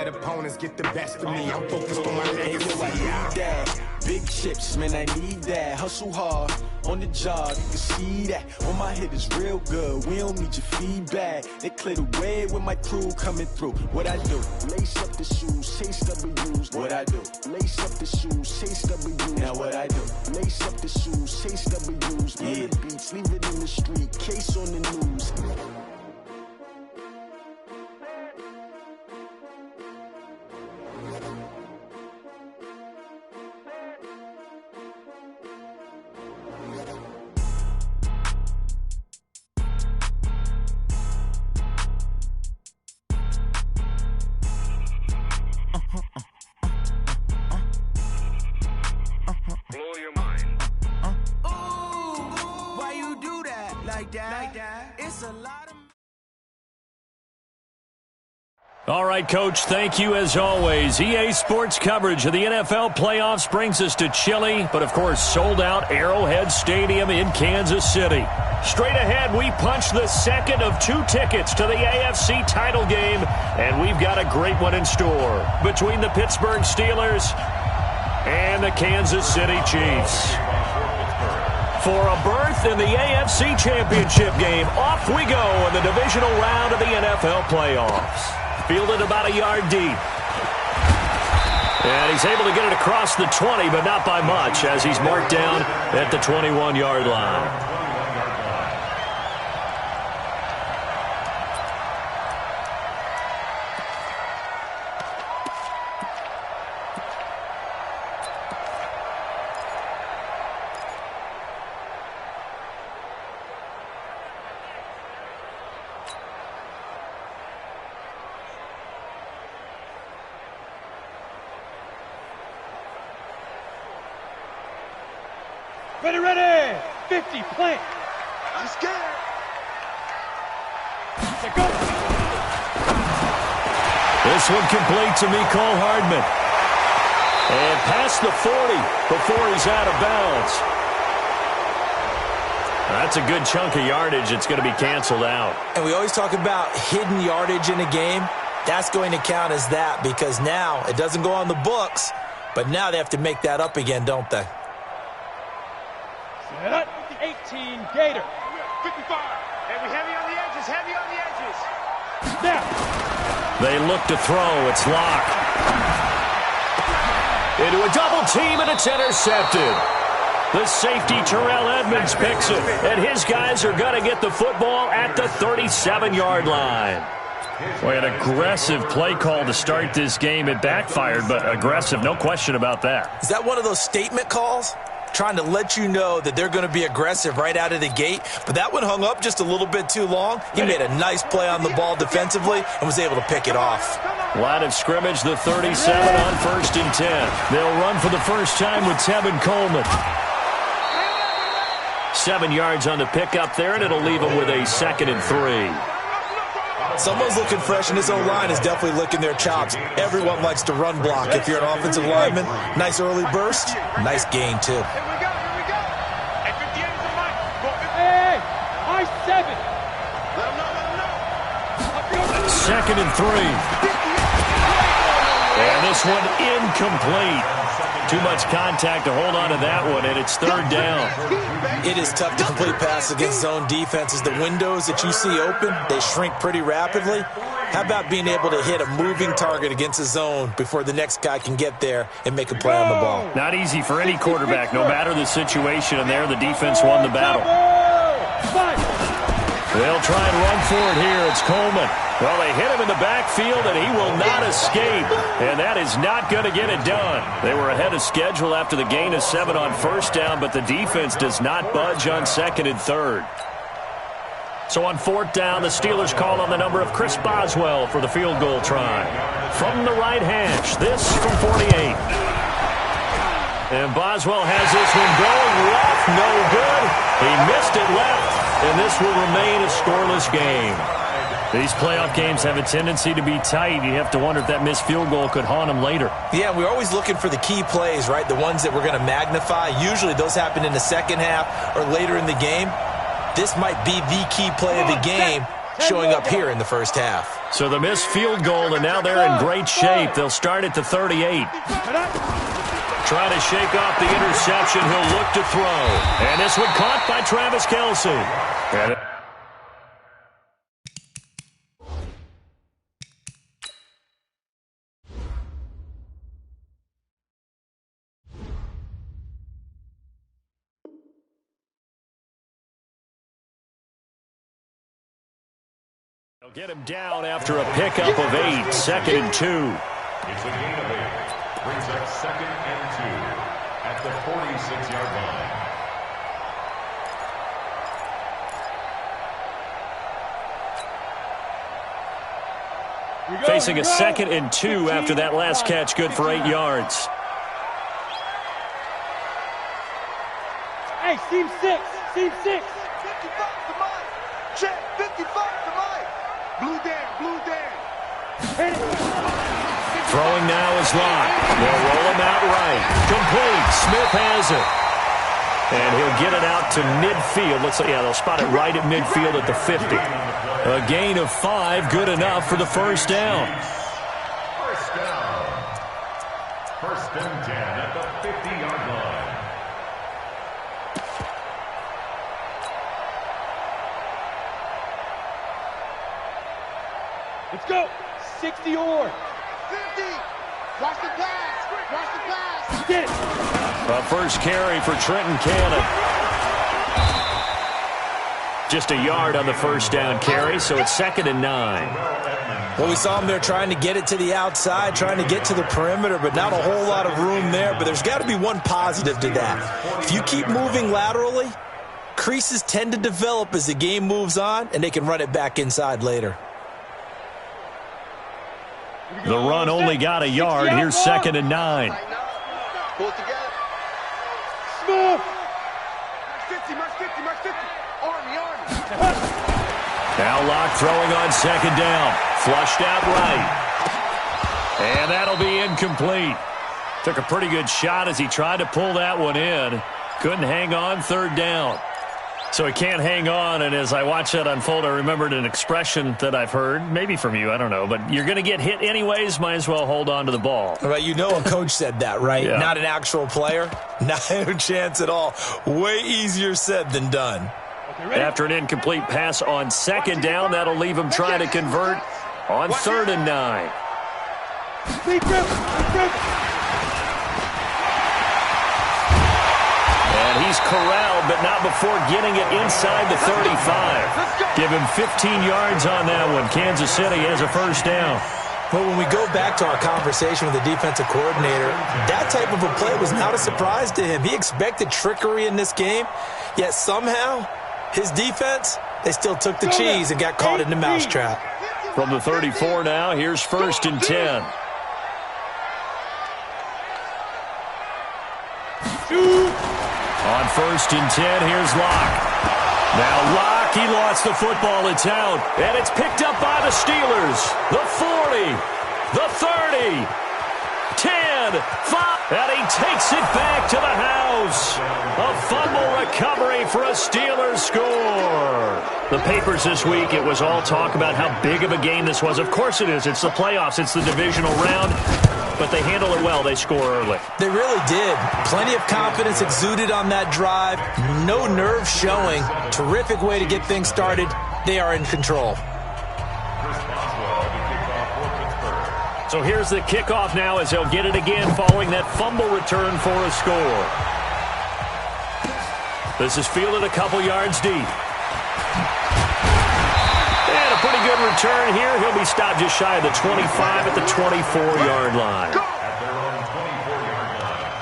let opponents get the best of me. I'm focused on my legacy. Big chips, man, I need that. Hustle hard on the job, you can see that. On my head is real good, we don't need your feedback. They clear the way with my crew coming through. What I do? Lace up the shoes, chase W's. What I do? Lace up the shoes, chase W's. Now what I do? Lace up the shoes, chase W's. Yeah. The beats, leave it in the street, case on the news. All right, Coach, thank you as always. EA Sports coverage of the NFL playoffs brings us to chilly, but of course sold-out Arrowhead Stadium in Kansas City. Straight ahead, we punch the second of 2 tickets to the AFC title game, and we've got a great one in store between the Pittsburgh Steelers and the Kansas City Chiefs. For a berth in the AFC Championship game, off we go in the divisional round of the NFL playoffs. Fielded about a yard deep. And he's able to get it across the 20, but not by much, as he's marked down at the 21-yard line. Ready, 50, play. Let's go. Go. This one complete to Mecole Hardman. And past the 40 before he's out of bounds. That's a good chunk of yardage. It's going to be canceled out. And we always talk about hidden yardage in a game. That's going to count as that because now it doesn't go on the books, but now they have to make that up again, don't they? 18, Gator. 55. Heavy on the edges, Now. They look to throw. It's locked. Into a double team, and it's intercepted. The safety, Terrell Edmonds, picks it. And his guys are going to get the football at the 37-yard line. Boy, an aggressive play call to start this game. It backfired, but aggressive, no question about that. Is that one of those statement calls? Trying to let you know that they're going to be aggressive right out of the gate, but that one hung up just a little bit too long. He made a nice play on the ball defensively and was able to pick it off. Line of scrimmage, the 37 on 1st and 10. They'll run for the first time with Tevin Coleman. 7 yards on the pickup there, and it'll leave them with a 2nd and 3. Someone's looking fresh, and his O-line is definitely licking their chops. Everyone likes to run block. If you're an offensive lineman, nice early burst, nice gain, too. Here we go. Hey, 58 is the mic. Hey, I-7. Let him know. 2nd and 3. And this one incomplete. Too much contact to hold on to that one, and it's 3rd down. It is tough to complete passes against zone defenses. The windows that you see open, they shrink pretty rapidly. How about being able to hit a moving target against a zone before the next guy can get there and make a play on the ball? Not easy for any quarterback, no matter the situation, and there the defense won the battle. They'll try and run for it here. It's Coleman. Well, they hit him in the backfield, and he will not escape. And that is not going to get it done. They were ahead of schedule after the gain of 7 on 1st down, but the defense does not budge on 2nd and 3rd. So on 4th down, the Steelers call on the number of Chris Boswell for the field goal try. From the right hash, this from 48. And Boswell has this one going left, no good. He missed it left, and this will remain a scoreless game. These playoff games have a tendency to be tight. You have to wonder if that missed field goal could haunt them later. Yeah, we're always looking for the key plays, right? The ones that we're going to magnify. Usually those happen in the second half or later in the game. This might be the key play of the game, showing up here in the first half. So the missed field goal, and now they're in great shape. They'll start at the 38. Trying to shake off the interception. He'll look to throw. And this one caught by Travis Kelce. And they'll get him down after a pickup of 8, 2nd and 2. It's a gain of 8. Brings up 2nd and 2 at the 46-yard line. Facing a 2nd and 2 after that last catch, good for 8 yards. Hey, seam 6, seam 6. 55 to Mike. Check, 55 to Mike. Blue down. Throwing now is Locke. They'll roll him out right. Complete. Smith has it. And he'll get it out to midfield. Looks like, yeah, they'll spot it right at midfield at the 50. A gain of 5, good enough for the first down. First down. 1st and 10 at the 50-yard line. Let's go. 60 or. 50. Watch the pass. Get it. A first carry for Trenton Cannon. Just a yard on the first down carry, so it's 2nd and 9. Well, we saw him there trying to get it to the outside, trying to get to the perimeter, but not a whole lot of room there. But there's got to be one positive to that. If you keep moving laterally, creases tend to develop as the game moves on, and they can run it back inside later. The run only got a yard. Here's 2nd and 9. Pull it together. Smooth. March 50. Army. Now Locke throwing on 2nd down. Flushed out right. And that'll be incomplete. Took a pretty good shot as he tried to pull that one in. Couldn't hang on, 3rd down. So he can't hang on, and as I watched that unfold, I remembered an expression that I've heard, maybe from you, I don't know, but you're going to get hit anyways, might as well hold on to the ball. Right, you know a coach said that, right? Yeah. Not an actual player. Not a chance at all. Way easier said than done. After an incomplete pass on 2nd down, that'll leave him trying to convert on 3rd and 9. And he's corralled, but not before getting it inside the 35. Give him 15 yards on that one. Kansas City has a first down. But when we go back to our conversation with the defensive coordinator, that type of a play was not a surprise to him. He expected trickery in this game, yet somehow his defense, they still took the cheese and got caught in the mousetrap. From the 34 now, here's 1st and 10. On 1st and 10, here's Locke. Now Locke, he lost the football. It's out. And it's picked up by the Steelers. The 40, the 30, 10, 5. And he takes it back to the house. A fumble recovery for a Steelers score. The papers this week, it was all talk about how big of a game this was. Of course it is. It's the playoffs. It's the divisional round. But they handle it well. They score early. They really did. Plenty of confidence exuded on that drive. No nerve showing. Terrific way to get things started. They are in control. So here's the kickoff now as they'll get it again following that fumble return for a score. This is fielded a couple yards deep. And a pretty good return here. He'll be stopped just shy of the 25 at the 24-yard line. At their own 24-yard line.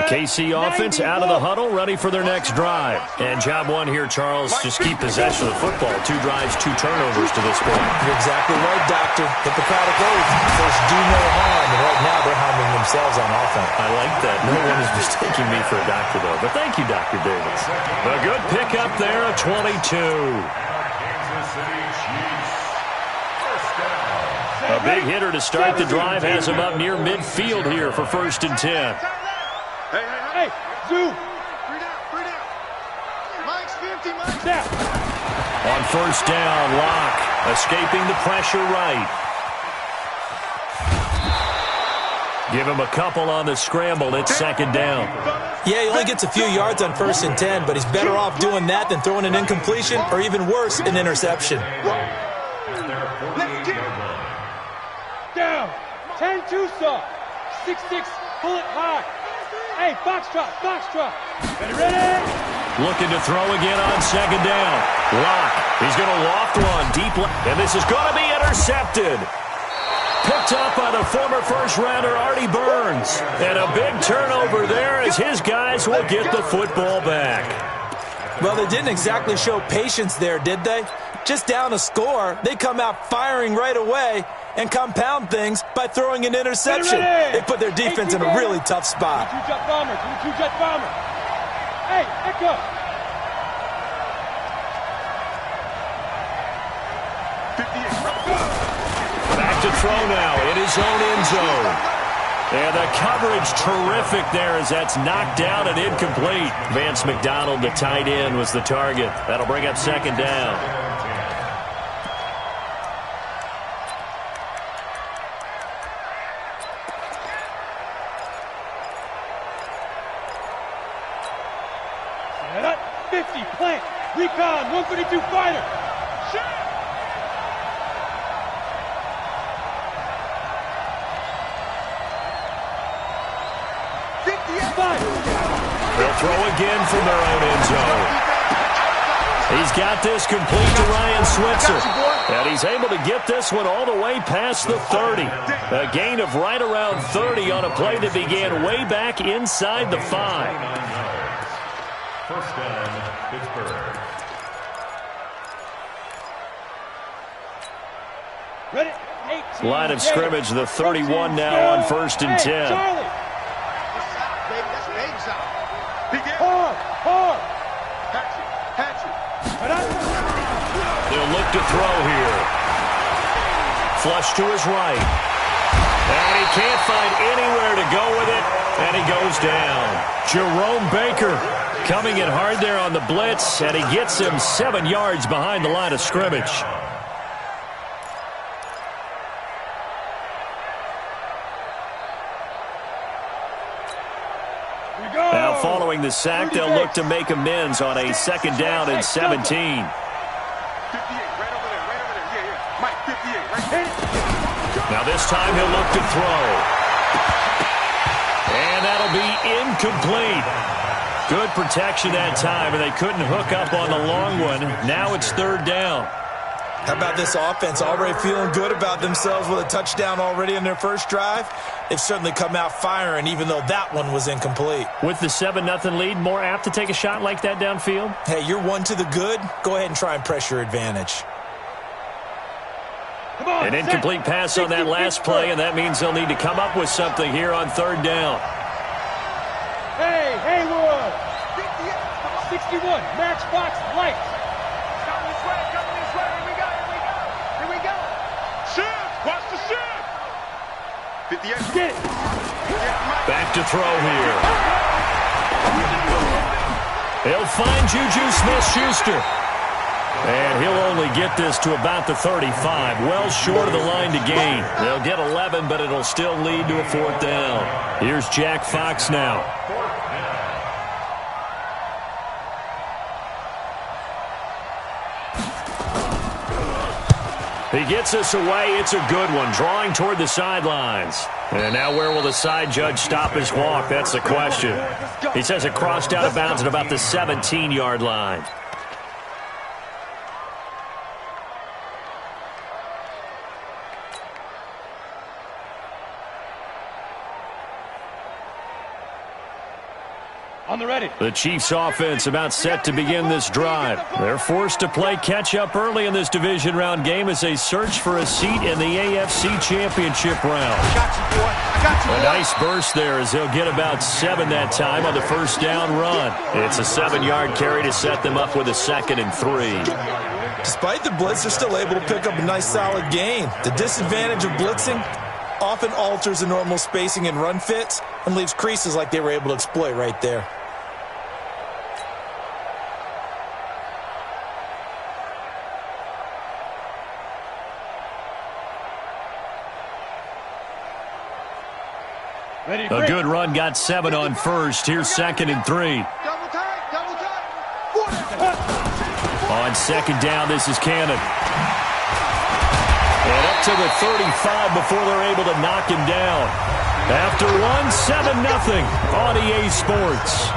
KC offense out of the huddle, ready for their next drive. And job one here, Charles, just keep possession of the football. 2 drives, 2 turnovers to this point. You're exactly right, Doctor. Hippocratic oath. players do no harm, and right now they're harming themselves on offense. I like that. No one is mistaking me for a doctor, though. But thank you, Dr. Davis. A good pickup there, a 22. Kansas City Chiefs. First down. A big hitter to start the drive has him up near midfield here for 1st and 10. Hey, Zoo. 3 down. Mike's 50, Mike's Down. On 1st down, Locke escaping the pressure right. Give him a couple on the scramble. It's 2nd down. Yeah, he only gets a few yards on 1st and 10, but he's better off doing that than throwing an incompletion or even worse, an interception. Down. 10-2 soft. 6-6, pull it high. Hey, foxtrot. Ready? Looking to throw again on 2nd down. Locke, he's going to loft one deep left, and this is going to be intercepted. Picked up by the former first-rounder Artie Burns. And a big turnover there as his guys will get the football back. Well, they didn't exactly show patience there, did they? Just down a score, they come out firing right away and compound things by throwing an interception. They put their defense in a really tough spot. Two-jet bomber. Hey, Echo. Back to throw now in his own end zone. And the coverage terrific there as that's knocked down and incomplete. Vance McDonald, the tight end, was the target. That'll bring up 2nd down. Set up. 50, plant. Recon, 152 fighter. Shoot. They'll throw again from their own end zone. He's got this complete to Ryan Switzer. And he's able to get this one all the way past the 30. A gain of right around 30 on a play that began way back inside the 5. First down, Pittsburgh. Ready? 18. Line of scrimmage, the 31 now on 1st and 10. Charlie. They'll look to throw here. Flush to his right. And he can't find anywhere to go with it. And he goes down. Jerome Baker coming in hard there on the blitz. And he gets him 7 yards behind the line of scrimmage. Now following the sack, they'll look to make amends on a 2nd down and 17. Now this time he'll look to throw. And that'll be incomplete. Good protection that time, and they couldn't hook up on the long one. Now it's 3rd down. How about this offense already feeling good about themselves with a touchdown already in their first drive? They've certainly come out firing, even though that one was incomplete. With the 7-0 lead, more apt to take a shot like that downfield? Hey, you're one to the good. Go ahead and try and press your advantage. An incomplete pass on that last play, and that means they'll need to come up with something here on 3rd down. Hey, Haywood. 61, Matchbox Lights. Coming this way. Here we go. Shoot. Watch the shoot. 58. Get it. Back to throw here. He'll find Juju Smith-Schuster. And he'll only get this to about the 35, well short of the line to gain. They'll get 11, but it'll still lead to a 4th down. Here's Jack Fox now. He gets us away. It's a good one, drawing toward the sidelines. And now where will the side judge stop his walk? That's the question. He says it crossed out of bounds at about the 17-yard line. On the ready. The Chiefs offense about set to begin this drive. They're forced to play catch-up early in this division round game as they search for a seat in the AFC Championship round. I got you, boy. I got you, boy. A nice burst there as they'll get about 7 that time on the first down run. It's a 7-yard carry to set them up with a 2nd and 3. Despite the blitz, they're still able to pick up a nice solid gain. The disadvantage of blitzing often alters the normal spacing and run fits and leaves creases like they were able to exploit right there. A good run got 7 on first. Here's 2nd and 3. Double tight. On 2nd down, this is Cannon. And up to the 35 before they're able to knock him down. After 7-0 on EA Sports.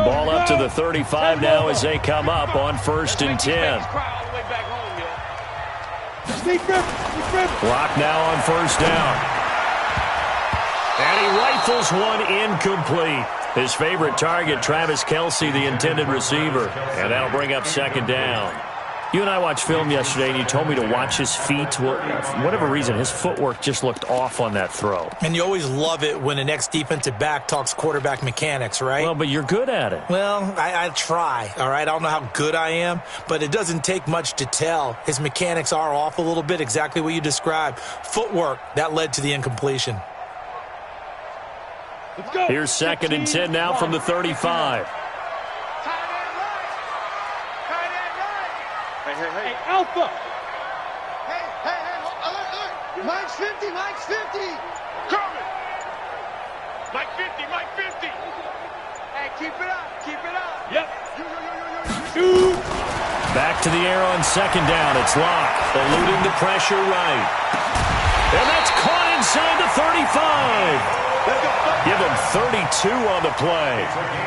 Ball up to the 35 now as they come up on 1st and 10. Clock now on 1st down. And he rifles one incomplete. His favorite target, Travis Kelce, the intended receiver. And that'll bring up 2nd down. You and I watched film yesterday, and you told me to watch his feet. Well, for whatever reason, his footwork just looked off on that throw. And you always love it when an ex-defensive back talks quarterback mechanics, right? Well, but you're good at it. Well, I try, all right? I don't know how good I am, but it doesn't take much to tell. His mechanics are off a little bit, exactly what you described. Footwork, that led to the incompletion. Let's go. Here's 2nd and 10 now from the 35. Hey, Alpha. Hey, alert. Mike's 50. Coming. Mike 50. Hey, keep it up. Yep. Shoot. Back to the air on 2nd down. It's Locke, eluding the pressure right. And that's caught inside the 35. Give him 32 on the play.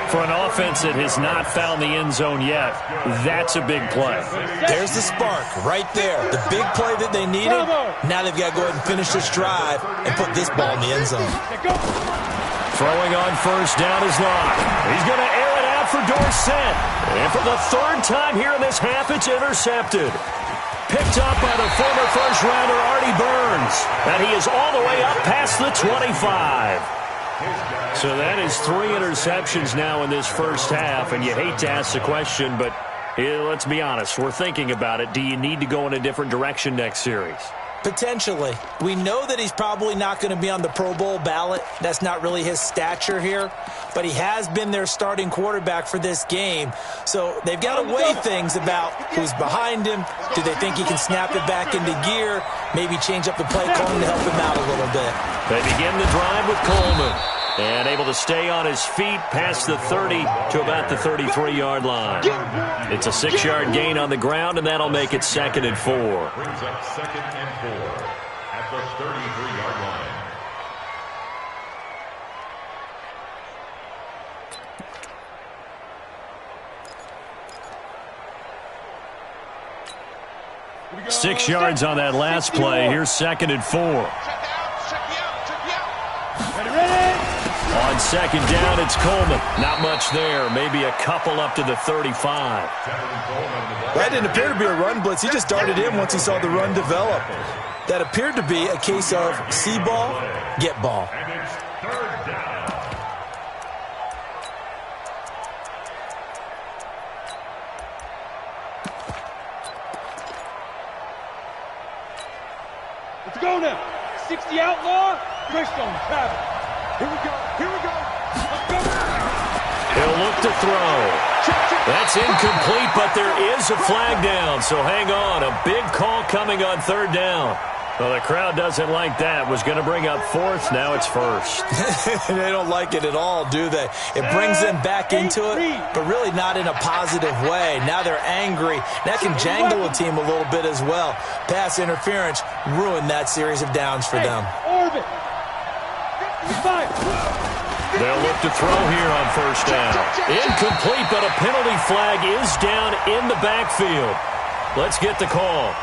For an offense that has not found the end zone yet, that's a big play. There's the spark right there. The big play that they needed. Now they've got to go ahead and finish this drive and put this ball in the end zone. Throwing on 1st down is Locke. He's going to air it out for Dorsett. And for the 3rd time here in this half, it's intercepted. Picked up by the former first-rounder Artie Burns. And he is all the way up past the 25. So that is 3 interceptions now in this first half. And you hate to ask the question, but let's be honest. We're thinking about it. Do you need to go in a different direction next series? Potentially. We know that he's probably not going to be on the Pro Bowl ballot. That's not really his stature here. But he has been their starting quarterback for this game. So they've got to weigh things about who's behind him. Do they think he can snap it back into gear? Maybe change up the play calling to help him out a little bit. They begin the drive with Coleman. And able to stay on his feet past the 30 to about the 33-yard line. It's a 6-yard gain on the ground, and that'll make it 2nd and 4. Brings up 2nd and 4 at the 33-yard line. Here we go. 6 yards on that last play. Here's 2nd and 4. Ready. On 2nd down, it's Coleman. Not much there. Maybe a couple up to the 35. That didn't appear to be a run blitz. He just darted in once he saw the run develop. That appeared to be a case of see ball, get ball. And it's 3rd down. Let's go now. 60 outlaw. Pressure on Travis. Here we go. Let's go. He'll look to throw. That's incomplete, but there is a flag down, so hang on. A big call coming on 3rd down. Well, the crowd doesn't like that. Was going to bring up 4th. Now it's 1st. They don't like it at all, do they? It brings them back into it, but really not in a positive way. Now they're angry. That can jangle a team a little bit as well. Pass interference ruined that series of downs for them. Orbit. They'll look to throw here on first down. Incomplete, but a penalty flag is down in the backfield. Let's get the call.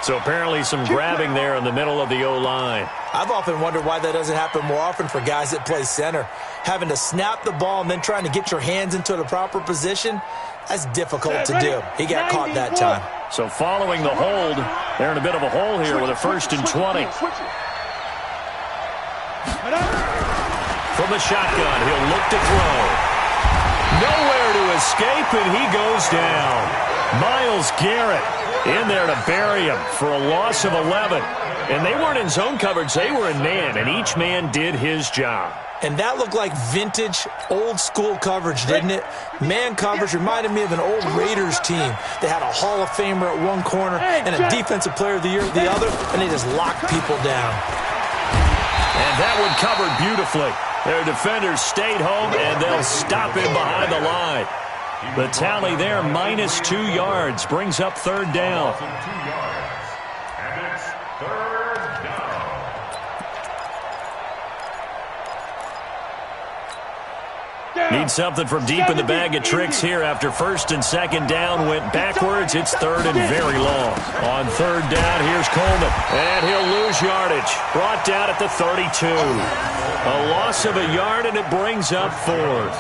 So apparently some grabbing there in the middle of the O-line. I've often wondered why that doesn't happen more often for guys that play center. Having to snap the ball and then trying to get your hands into the proper position, that's difficult to do. He got caught that time. So following the hold, they're in a bit of a hole here with a 1st and 20. From the shotgun, he'll look to throw. Nowhere to escape, and he goes down. Myles Garrett in there to bury him for a loss of 11. And they weren't in zone coverage. They were in man, and each man did his job. And that looked like vintage, old-school coverage, didn't it? Man coverage reminded me of an old Raiders team. They had a Hall of Famer at one corner and a Defensive Player of the Year at the other, and they just locked people down. And that one covered beautifully. Their defenders stayed home, and they'll stop him behind the line. The tally there, minus 2 yards, brings up 3rd down. And it's 3rd down. Need something from deep in the bag of tricks here after 1st and 2nd down went backwards. It's 3rd and very long. On 3rd down, here's Coleman. And he'll lose yardage. Brought down at the 32. A loss of a yard, and it brings up 4th.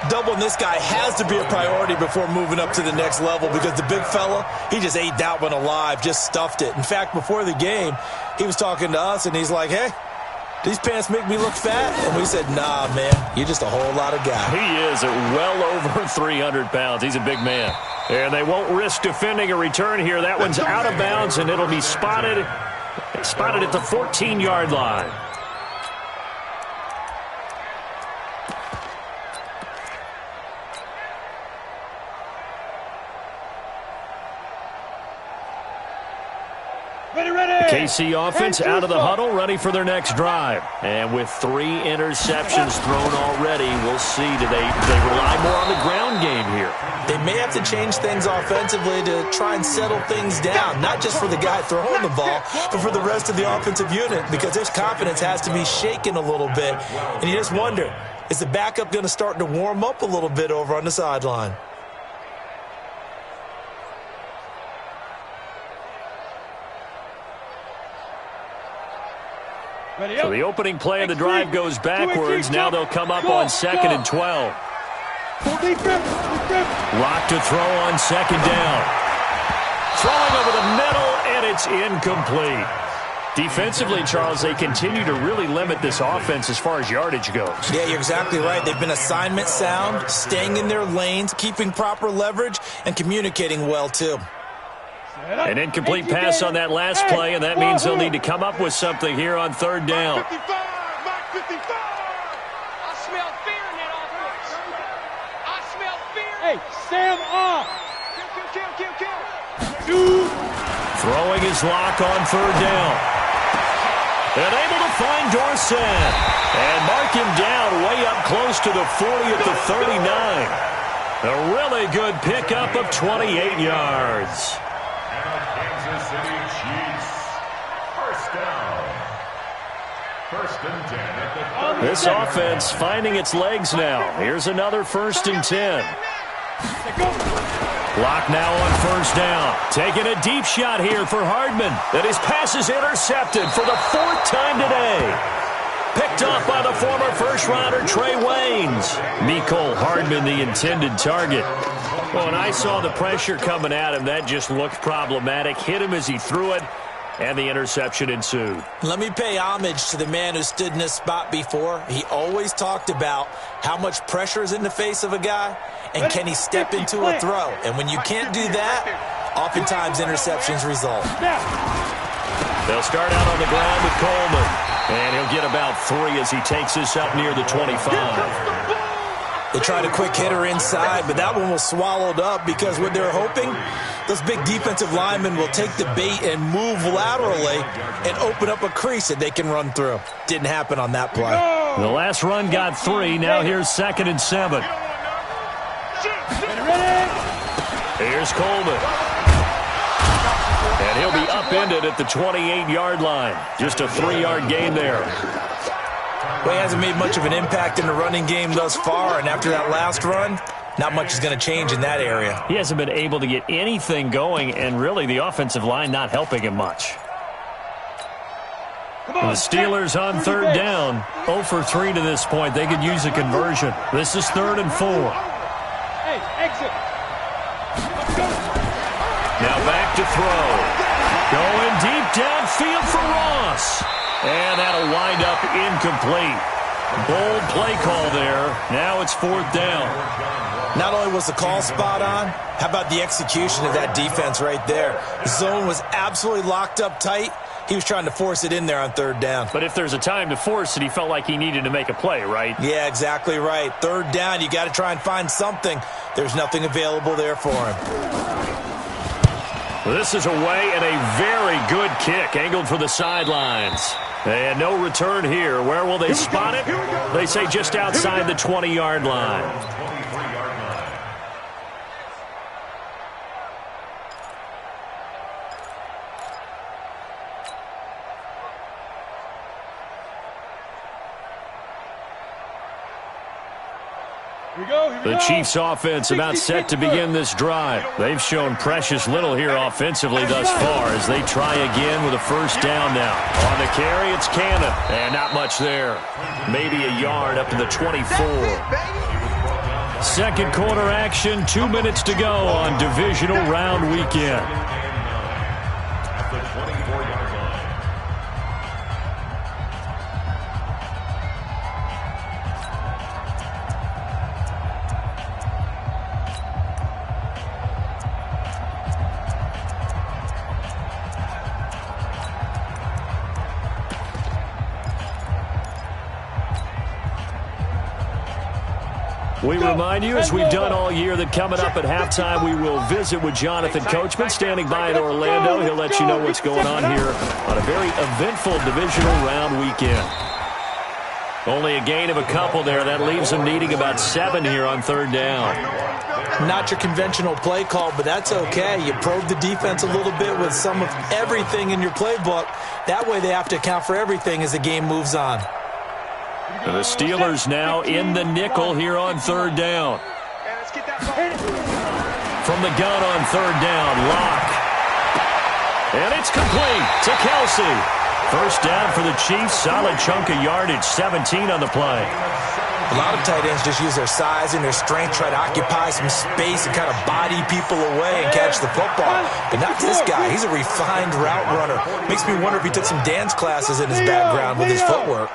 Doubling this guy has to be a priority before moving up to the next level because the big fella, he just ate that one alive, just stuffed it. In fact, before the game, he was talking to us, and he's like, hey, these pants make me look fat? And we said, nah, man, you're just a whole lot of guy. He is at well over 300 pounds. He's a big man. And they won't risk defending a return here. That one's out of bounds, and it'll be spotted at the 14-yard line. KC offense out of the huddle, ready for their next drive. And with 3 interceptions thrown already, we'll see. Do they rely more on the ground game here? They may have to change things offensively to try and settle things down, not just for the guy throwing the ball, but for the rest of the offensive unit, because their confidence has to be shaken a little bit. And you just wonder, is the backup going to start to warm up a little bit over on the sideline? So the opening play of the drive goes backwards. Now they'll come up on 2nd and 12. Lock to throw on 2nd down. Throwing over the middle, and it's incomplete. Defensively, Charles, they continue to really limit this offense as far as yardage goes. Yeah, you're exactly right. They've been assignment sound, staying in their lanes, keeping proper leverage, and communicating well, too. An incomplete pass on that last play, and that means they'll need to come up with something here on 3rd down. I smell fear in that offense. I smell fear. Hey, Sam off. Kill. Throwing his lock on 3rd down. And able to find Dorsett. And mark him down way up close to the 40 at the 39. A really good pickup of 28 yards. Kansas City Chiefs. 1st down. 1st and 10 at the 30. This offense finding its legs now. Here's another 1st and 10. Lock now on 1st down. Taking a deep shot here for Hardman. And his pass is intercepted for the 4th time today. Picked off by the former first-rounder Trey Waynes. Mecole Hardman, the intended target. Well, when I saw the pressure coming at him, that just looked problematic. Hit him as he threw it, and the interception ensued. Let me pay homage to the man who stood in this spot before. He always talked about how much pressure is in the face of a guy, and can he step into a throw. And when you can't do that, oftentimes interceptions result. They'll start out on the ground with Coleman, and he'll get about 3 as he takes this up near the 25. They tried a quick hitter inside, but that one was swallowed up because what they're hoping, those big defensive linemen will take the bait and move laterally and open up a crease that they can run through. Didn't happen on that play. The last run got 3. Now here's 2nd and 7. Here's Coleman. And he'll be upended at the 28-yard line. Just a 3-yard gain there. Well, he hasn't made much of an impact in the running game thus far, and after that last run, not much is going to change in that area. He hasn't been able to get anything going, and really the offensive line not helping him much. The Steelers on third down, 0 for 3 to this point. They could use a conversion. This is 3rd and 4. Hey, exit. Now back to throw. Going deep downfield for Ross. And that'll wind up incomplete. Bold play call there. Now it's 4th down. Not only was the call spot on, how about the execution of that defense right there? The zone was absolutely locked up tight. He was trying to force it in there on 3rd down. But if there's a time to force it, he felt like he needed to make a play, right? Yeah, exactly right. 3rd down, you got to try and find something. There's nothing available there for him. This is away and a very good kick, angled for the sidelines. And no return here. Where will they spot it? They say just outside the 20-yard line. The Chiefs' offense about set to begin this drive. They've shown precious little here offensively thus far as they try again with a 1st down now. On the carry, it's Cannon, and not much there. Maybe a yard up to the 24. 2nd quarter action, 2 minutes to go on divisional round weekend. At the 24-yard line. We remind you, as we've done all year, that coming up at halftime, we will visit with Jonathan Coachman, standing by in Orlando. He'll let you know what's going on here on a very eventful divisional round weekend. Only a gain of a couple there. That leaves them needing about 7 here on 3rd down. Not your conventional play call, but that's okay. You probe the defense a little bit with some of everything in your playbook. That way they have to account for everything as the game moves on. The Steelers now in the nickel here on 3rd down. From the gun on 3rd down, Locke. And it's complete to Kelsey. 1st down for the Chiefs. Solid chunk of yardage, 17 on the play. A lot of tight ends just use their size and their strength, try to occupy some space and kind of body people away and catch the football. But not this guy. He's a refined route runner. Makes me wonder if he took some dance classes in his background with his footwork.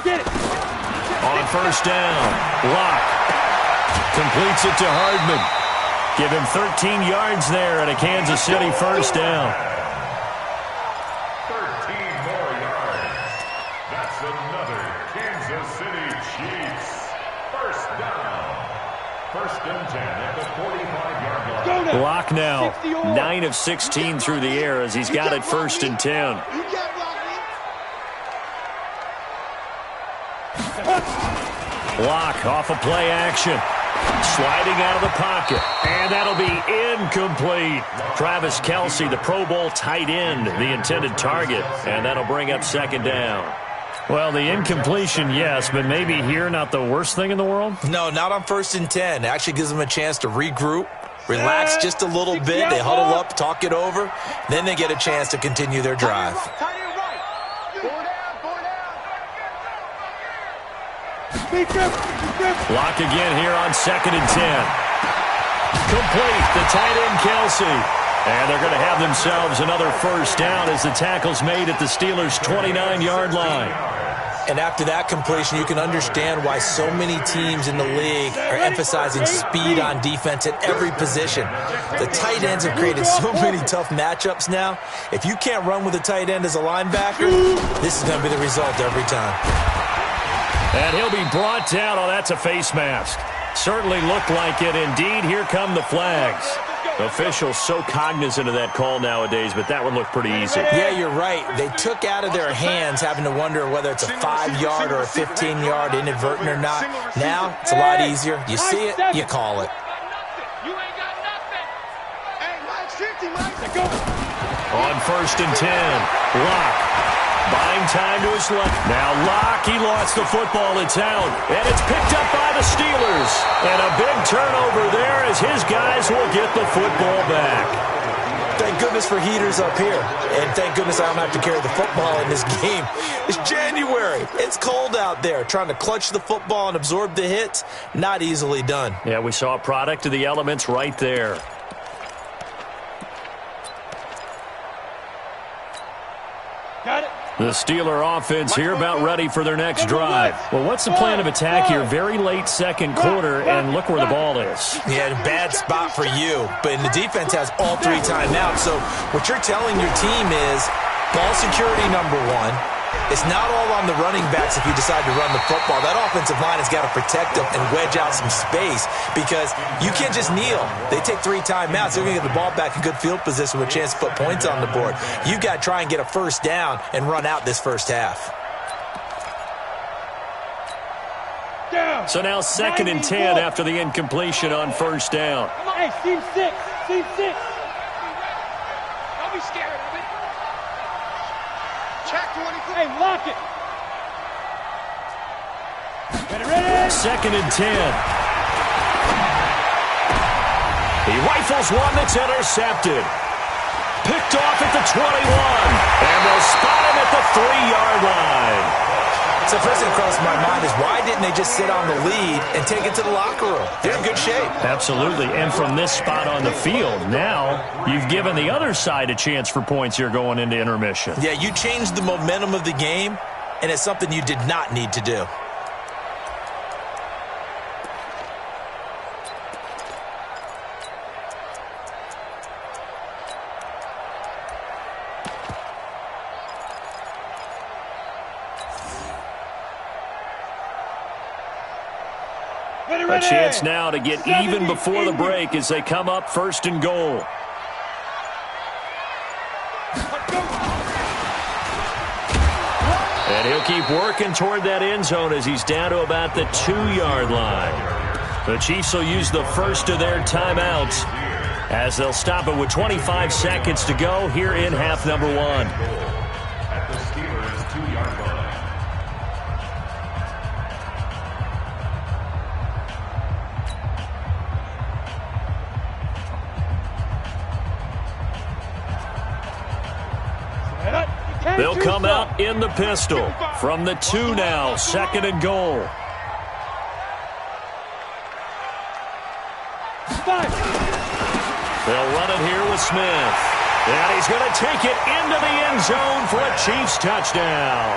Get it. On 1st down, Locke completes it to Hardman. Give him 13 yards there and a Kansas City 1st down. 13 more yards. That's another Kansas City Chiefs 1st down. 1st and 10 at the 45-yard line. Locke now 9 of 16 through the air as he's got it 1st and 10. Locke off a play action. Sliding out of the pocket. And that'll be incomplete. Travis Kelce, the Pro Bowl tight end, the intended target. And that'll bring up 2nd down. Well, the incompletion, yes, but maybe here not the worst thing in the world? No, not on 1st and 10. It actually gives them a chance to regroup, relax just a little bit. They huddle up, talk it over. Then they get a chance to continue their drive. Lock again here on 2nd and 10. Complete, the tight end Kelce. And they're going to have themselves another 1st down as the tackle's made at the Steelers' 29-yard line. And after that completion, you can understand why so many teams in the league are emphasizing speed on defense at every position. The tight ends have created so many tough matchups now. If you can't run with a tight end as a linebacker, this is going to be the result every time. And he'll be brought down. Oh, that's a face mask. Certainly looked like it. Indeed, here come the flags. Officials so cognizant of that call nowadays, but that one looked pretty easy. Yeah, you're right. They took out of their hands having to wonder whether it's a 5-yard or a 15-yard inadvertent or not. Now, it's a lot easier. You see it, you call it. On 1st and 10, Locke Buying time to his left. Now Locke, he lost the football. It's out. And it's picked up by the Steelers. And a big turnover there as his guys will get the football back. Thank goodness for heaters up here. And thank goodness I don't have to carry the football in this game. It's January. It's cold out there. Trying to clutch the football and absorb the hits, not easily done. Yeah, we saw a product of the elements right there. Got it. The Steeler offense here about ready for their next drive. Well, what's the plan of attack here? Very late second quarter, and look where the ball is. Yeah, bad spot for you. But the defense has all 3 timeouts. So what you're telling your team is ball security number 1. It's not all on the running backs if you decide to run the football. That offensive line has got to protect them and wedge out some space because you can't just kneel. They take 3 timeouts. They're going to get the ball back in good field position with a chance to put points on the board. You've got to try and get a first down and run out this first half. So now 2nd and 10 after the incompletion on first down. Hey, team 6. Team 6. Don't be scared of it. Check 24. Hey, lock it. Ready. 2nd and 10. He rifles one that's intercepted. Picked off at the 21. And they'll spot him at the 3-yard line. So first thing that crosses my mind is why didn't they just sit on the lead and take it to the locker room? They're in good shape. Absolutely. And from this spot on the field, now you've given the other side a chance for points here going into intermission. Yeah, you changed the momentum of the game, and it's something you did not need to do. A chance now to get even before the break as they come up 1st and goal. And he'll keep working toward that end zone as he's down to about the 2-yard line. The Chiefs will use the first of their timeouts as they'll stop it with 25 seconds to go here in half number 1. At the Steelers' 2-yard line. They'll come out in the pistol. From the 2 now, 2nd and goal. They'll run it here with Smith. And he's going to take it into the end zone for a Chiefs touchdown.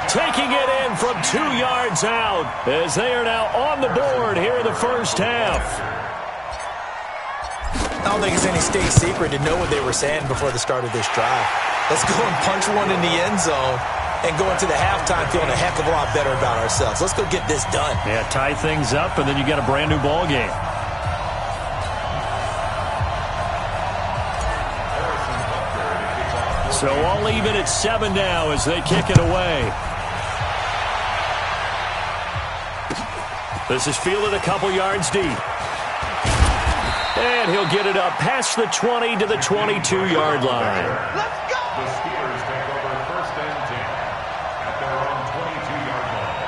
Taking it in from 2 yards out as they are now on the board here in the first half. I don't think it's any state secret to know what they were saying before the start of this drive. Let's go and punch one in the end zone and go into the halftime feeling a heck of a lot better about ourselves. Let's go get this done. Yeah, tie things up, and then you get a brand new ball game. So all even at 7 now as they kick it away. This is fielded a couple yards deep. And he'll get it up past the 20 to the 22-yard line. Let's go! The Steelers take over 1st and 10 at their own 22-yard line.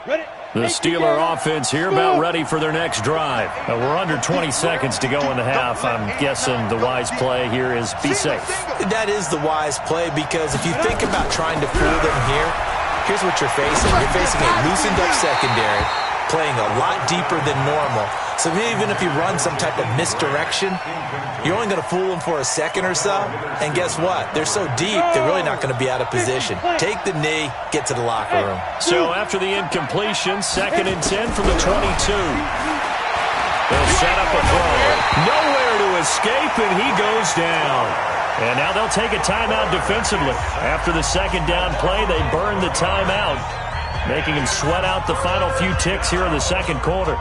Ready. The Steeler offense here about ready for their next drive. We're under 20 seconds to go in the half. I'm guessing the wise play here is be safe. That is the wise play because if you think about trying to fool them here, here's what you're facing. You're facing a loosened up secondary, playing a lot deeper than normal. So even if you run some type of misdirection, you're only going to fool them for a second or so. And guess what? They're so deep, they're really not going to be out of position. Take the knee, get to the locker room. So after the incompletion, 2nd and 10 from the 22. They'll set up a throw. Nowhere to escape, and he goes down. And now they'll take a timeout defensively. After the 2nd down play, they burn the timeout, making him sweat out the final few ticks here in the 2nd quarter.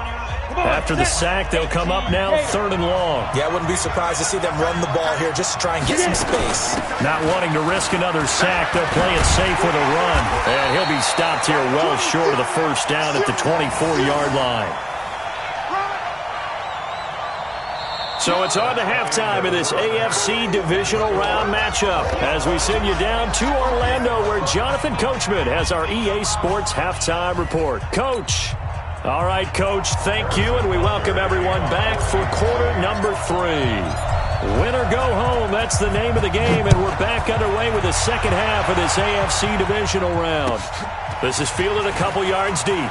After the sack, they'll come up now 3rd and long. Yeah, I wouldn't be surprised to see them run the ball here just to try and get some space. Not wanting to risk another sack, they'll play it safe with a run. And he'll be stopped here well short of the first down at the 24-yard line. So it's on to halftime of this AFC divisional round matchup as we send you down to Orlando where Jonathan Coachman has our EA Sports halftime report. Coach. All right, Coach, thank you, and we welcome everyone back for quarter number 3. Win or go home, that's the name of the game, and we're back underway with the second half of this AFC divisional round. This is fielded a couple yards deep.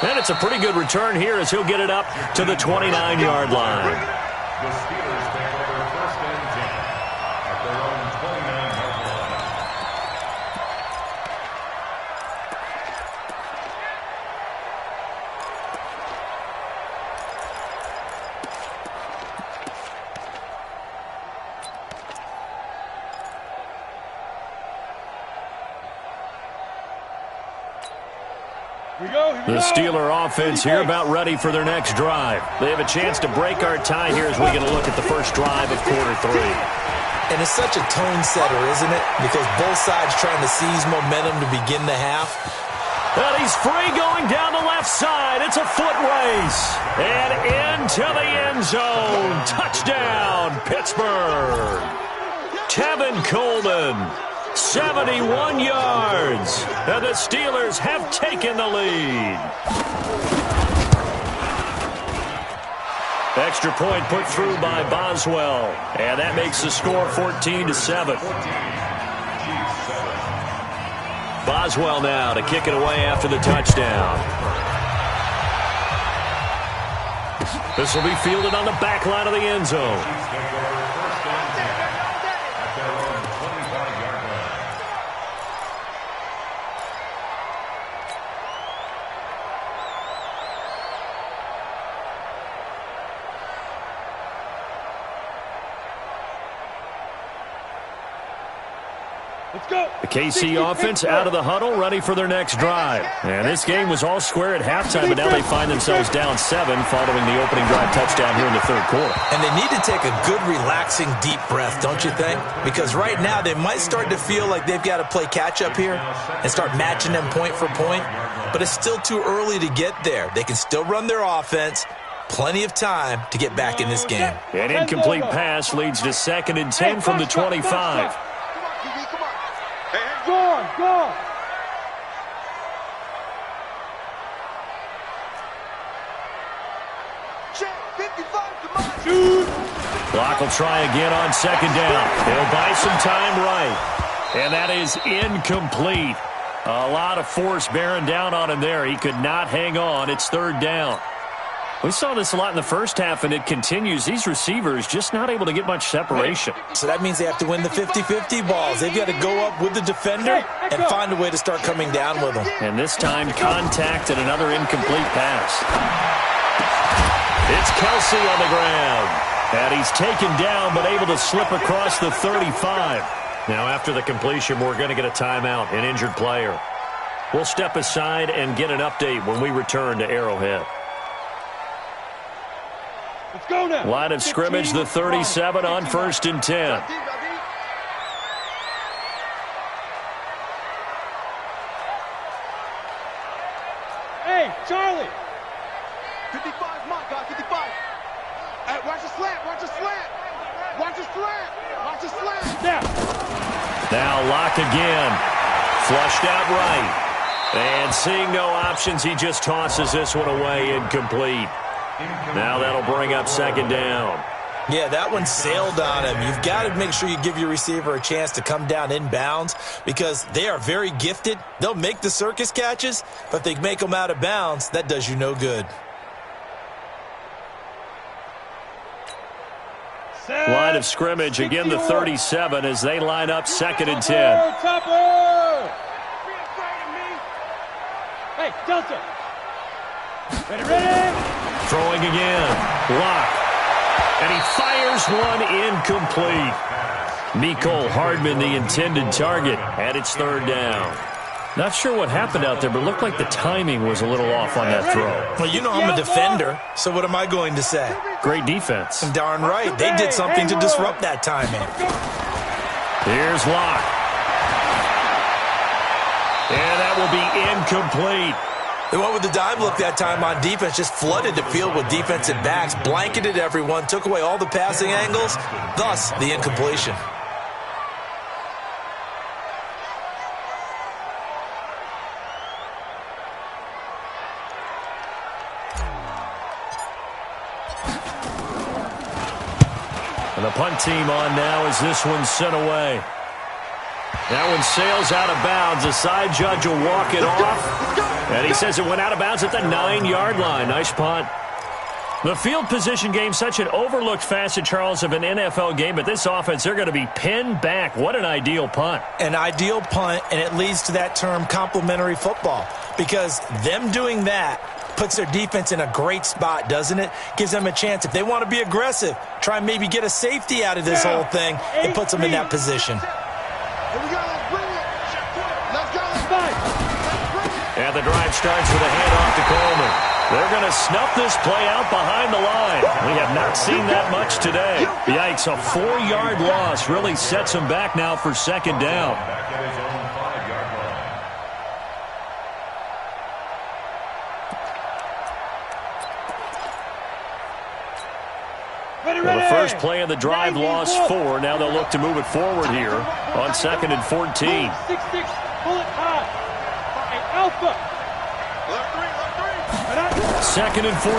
And it's a pretty good return here as he'll get it up to the 29-yard line. The Steelers take over 1st and 10 at their own 29-yard line. The Steeler offense here about ready for their next drive. They have a chance to break our tie here as we get a look at the first drive of quarter 3. And it's such a tone setter, isn't it? Because both sides trying to seize momentum to begin the half. And he's free going down the left side. It's a foot race. And into the end zone. Touchdown, Pittsburgh. Tevin Coleman. 71 yards, and the Steelers have taken the lead. Extra point put through by Boswell, and that makes the score 14-7. Boswell now to kick it away after the touchdown. This will be fielded on the back line of the end zone. The KC offense out of the huddle, ready for their next drive. And this game was all square at halftime, but now they find themselves down 7 following the opening drive touchdown here in the 3rd quarter. And they need to take a good, relaxing, deep breath, don't you think? Because right now they might start to feel like they've got to play catch-up here and start matching them point for point. But it's still too early to get there. They can still run their offense. Plenty of time to get back in this game. An incomplete pass leads to 2nd and 10 from the 25. Go on, go on. Check, 55 to mine. Clock will try again on 2nd down. He'll buy some time right. And that is incomplete. A lot of force bearing down on him there. He could not hang on. It's 3rd down. We saw this a lot in the first half, and it continues. These receivers just not able to get much separation. So that means they have to win the 50-50 balls. They've got to go up with the defender and find a way to start coming down with them. And this time, contact and another incomplete pass. It's Kelsey on the ground. And he's taken down, but able to slip across the 35. Now, after the completion, we're going to get a timeout, an injured player. We'll step aside and get an update when we return to Arrowhead. Let's go now. Line of scrimmage, the 37 on 1st and 10. Hey, Charlie. 55, my guy, 55. Hey, watch the slant, watch the slant. Watch the slant, watch the slant. Now lock again. Flushed out right. And seeing no options, he just tosses this one away, incomplete. Now that'll bring up 2nd down. Yeah, that one sailed on him. You've got to make sure you give your receiver a chance to come down inbounds because they are very gifted. They'll make the circus catches, but if they make them out of bounds, that does you no good. Line of scrimmage, again the 37 as they line up 2nd and 10. Topper! Hey, Delta. Ready? Throwing again. Lock. And he fires one incomplete. Mecole Hardman, the intended target, and it's 3rd down. Not sure what happened out there, but it looked like the timing was a little off on that throw. Well, you know I'm a defender, so what am I going to say? Great defense. Darn right. They did something to disrupt that timing. Here's Locke. And that will be incomplete. They went with the dime look that time on defense, just flooded the field with defensive backs, blanketed everyone, took away all the passing angles, thus the incompletion. And the punt team on now as this one's sent away. That one sails out of bounds. The side judge will walk it off. And he says it went out of bounds at the 9-yard line. Nice punt. The field position game, such an overlooked facet, Charles, of an NFL game. But this offense, they're going to be pinned back. What an ideal punt. An ideal punt, and it leads to that term complementary football. Because them doing that puts their defense in a great spot, doesn't it? Gives them a chance. If they want to be aggressive, try and maybe get a safety out of this whole thing, it puts them in that position. Here we go, let's bring it. Let's go, let's fight. And the drive starts with a handoff to Coleman. They're going to snuff this play out behind the line. We have not seen that much today. Yikes, a 4-yard loss really sets him back now for second down. Back at his own 5-yard line. Well, the first play of the drive lost 4. Now they'll look to move it forward here on 2nd and 14. 6-6, pull it high. Alpha. 2nd and 14.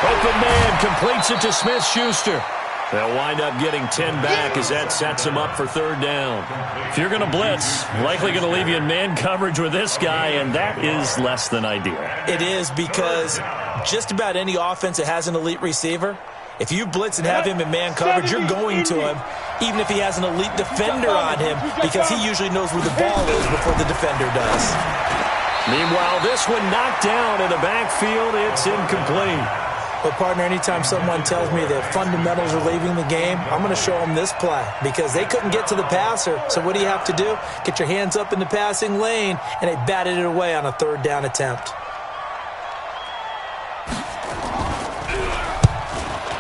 Open man completes it to Smith-Schuster. They'll wind up getting 10 back as that sets them up for 3rd down. If you're going to blitz, likely going to leave you in man coverage with this guy, and that is less than ideal. It is, because just about any offense that has an elite receiver, if you blitz and have him in man coverage, you're going to him, even if he has an elite defender on him, because he usually knows where the ball is before the defender does. Meanwhile, this one knocked down in the backfield. It's incomplete. But, partner, anytime someone tells me that fundamentals are leaving the game, I'm going to show them this play, because they couldn't get to the passer. So what do you have to do? Get your hands up in the passing lane, and they batted it away on a 3rd down attempt.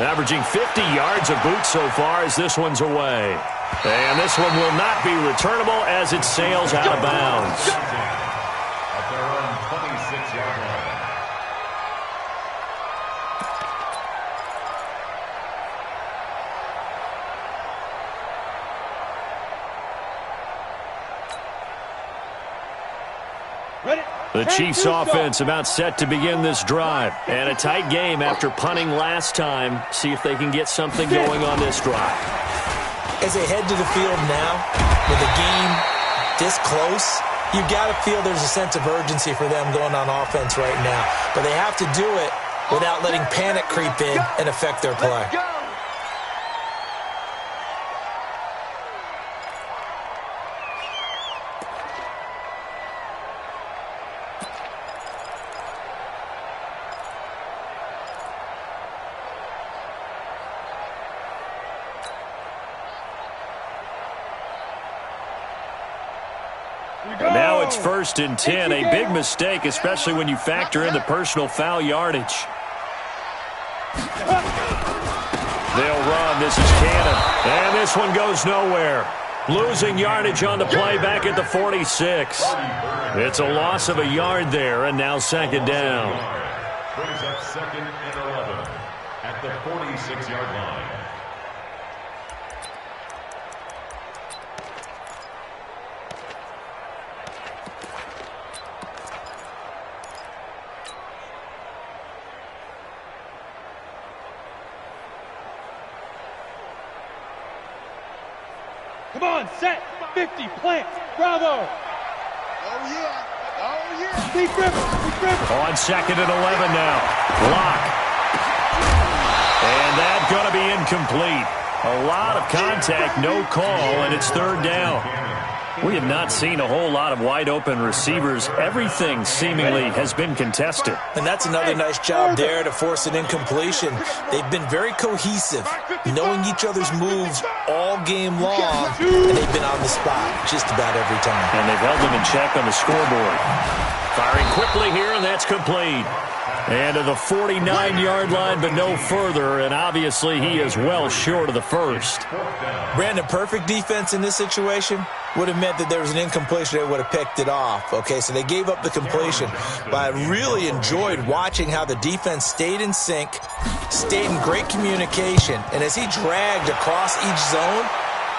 Averaging 50 yards a boot so far as this one's away. And this one will not be returnable as it sails out of bounds. At their own 26-yard line. The Chiefs offense about set to begin this drive. And a tight game after punting last time. See if they can get something going on this drive. As they head to the field now, with the game this close, you got to feel there's a sense of urgency for them going on offense right now. But they have to do it without letting panic creep in and affect their play. And now it's 1st and 10, a big mistake, especially when you factor in the personal foul yardage. They'll run. This is Cannon. And this one goes nowhere. Losing yardage on the play back at the 46. It's a loss of a yard there, and now 2nd down. Brings up 2nd and 11 at the 46-yard line. Come on, set, 50, plant, bravo. Oh, yeah. Oh, yeah. Deep river. On 2nd and 11 now. Block. And that's going to be incomplete. A lot of contact, no call, and it's 3rd down. We have not seen a whole lot of wide-open receivers. Everything seemingly has been contested. And that's another nice job there to force an incompletion. They've been very cohesive, knowing each other's moves all game long, and they've been on the spot just about every time. And they've held them in check on the scoreboard. Firing quickly here, and that's complete. And to the 49-yard line, but no further, and obviously he is well short of the first. Brandon, perfect defense in this situation would have meant that there was an incompletion. They would have picked it off. Okay, so they gave up the completion. But I really enjoyed watching how the defense stayed in sync, stayed in great communication, and as he dragged across each zone,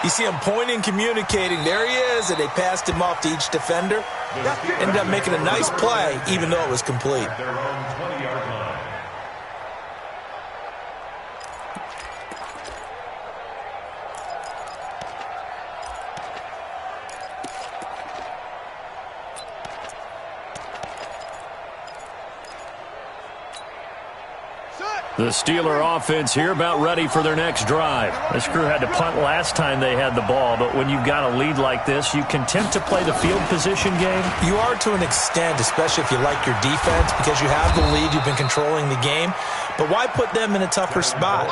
you see him pointing, communicating. There he is, and they passed him off to each defender. Ended up making a nice play, even though it was complete. The Steeler offense here about ready for their next drive. This crew had to punt last time they had the ball, but when you've got a lead like this, you content to play the field position game? You are to an extent, especially if you like your defense, because you have the lead, you've been controlling the game. But why put them in a tougher spot?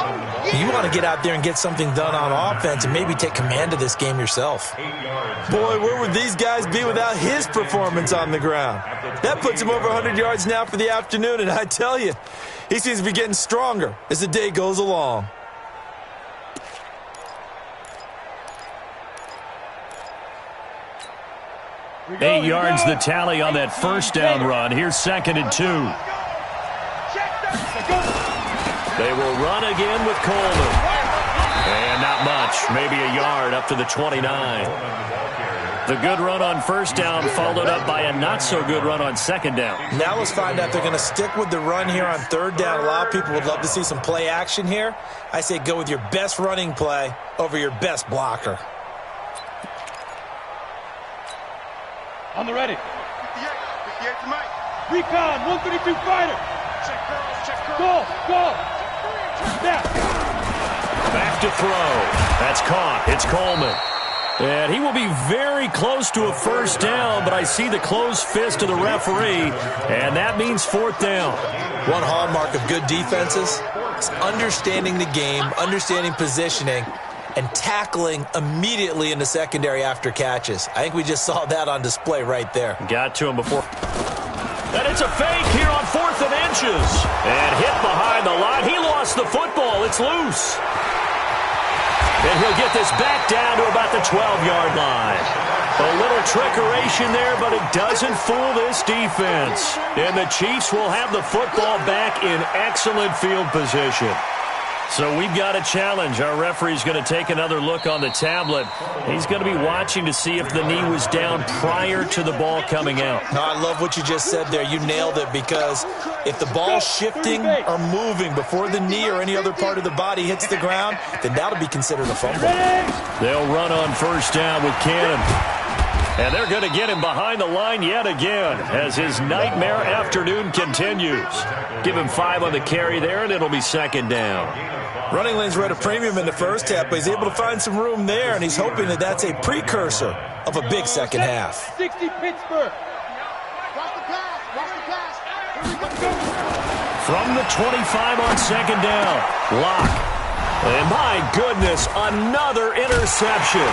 You want to get out there and get something done on offense and maybe take command of this game yourself. Boy, where would these guys be without his performance on the ground? That puts him over 100 yards now for the afternoon, and I tell you, he seems to be getting stronger as the day goes along. Eight yards the tally on that first down run. Here's 2nd and 2. They will run again with Coleman. And not much, maybe a yard up to the 29. The good run on first down followed up by a not-so-good run on 2nd down. Now let's find out they're going to stick with the run here on 3rd down. A lot of people would love to see some play action here. I say go with your best running play over your best blocker. On the ready. 58 to Mike. Recon, 132 fighter. Check girls. Go. Snap. Back to throw. That's caught. It's Coleman. And he will be very close to a first down, but I see the closed fist of the referee, and that means 4th down. One hallmark of good defenses is understanding the game, understanding positioning, and tackling immediately in the secondary after catches. I think we just saw that on display right there. Got to him before. And it's a fake here on 4th and inches. And hit behind the line. He lost the football. It's loose. And he'll get this back down to about the 12-yard line. A little trickeration there, but it doesn't fool this defense. And the Chiefs will have the football back in excellent field position. So we've got a challenge. Our referee's going to take another look on the tablet. He's going to be watching to see if the knee was down prior to the ball coming out. No, I love what you just said there. You nailed it, because if the ball's shifting or moving before the knee or any other part of the body hits the ground, then that'll be considered a fumble. They'll run on first down with Cannon. And they're going to get him behind the line yet again as his nightmare afternoon continues. Give him 5 on the carry there, and it'll be 2nd down. Running lanes were at a premium in the first half, but he's able to find some room there, and he's hoping that that's a precursor of a big second half. 60 Pittsburgh. Watch the pass. From the 25 on 2nd down, Locke. And my goodness, another interception.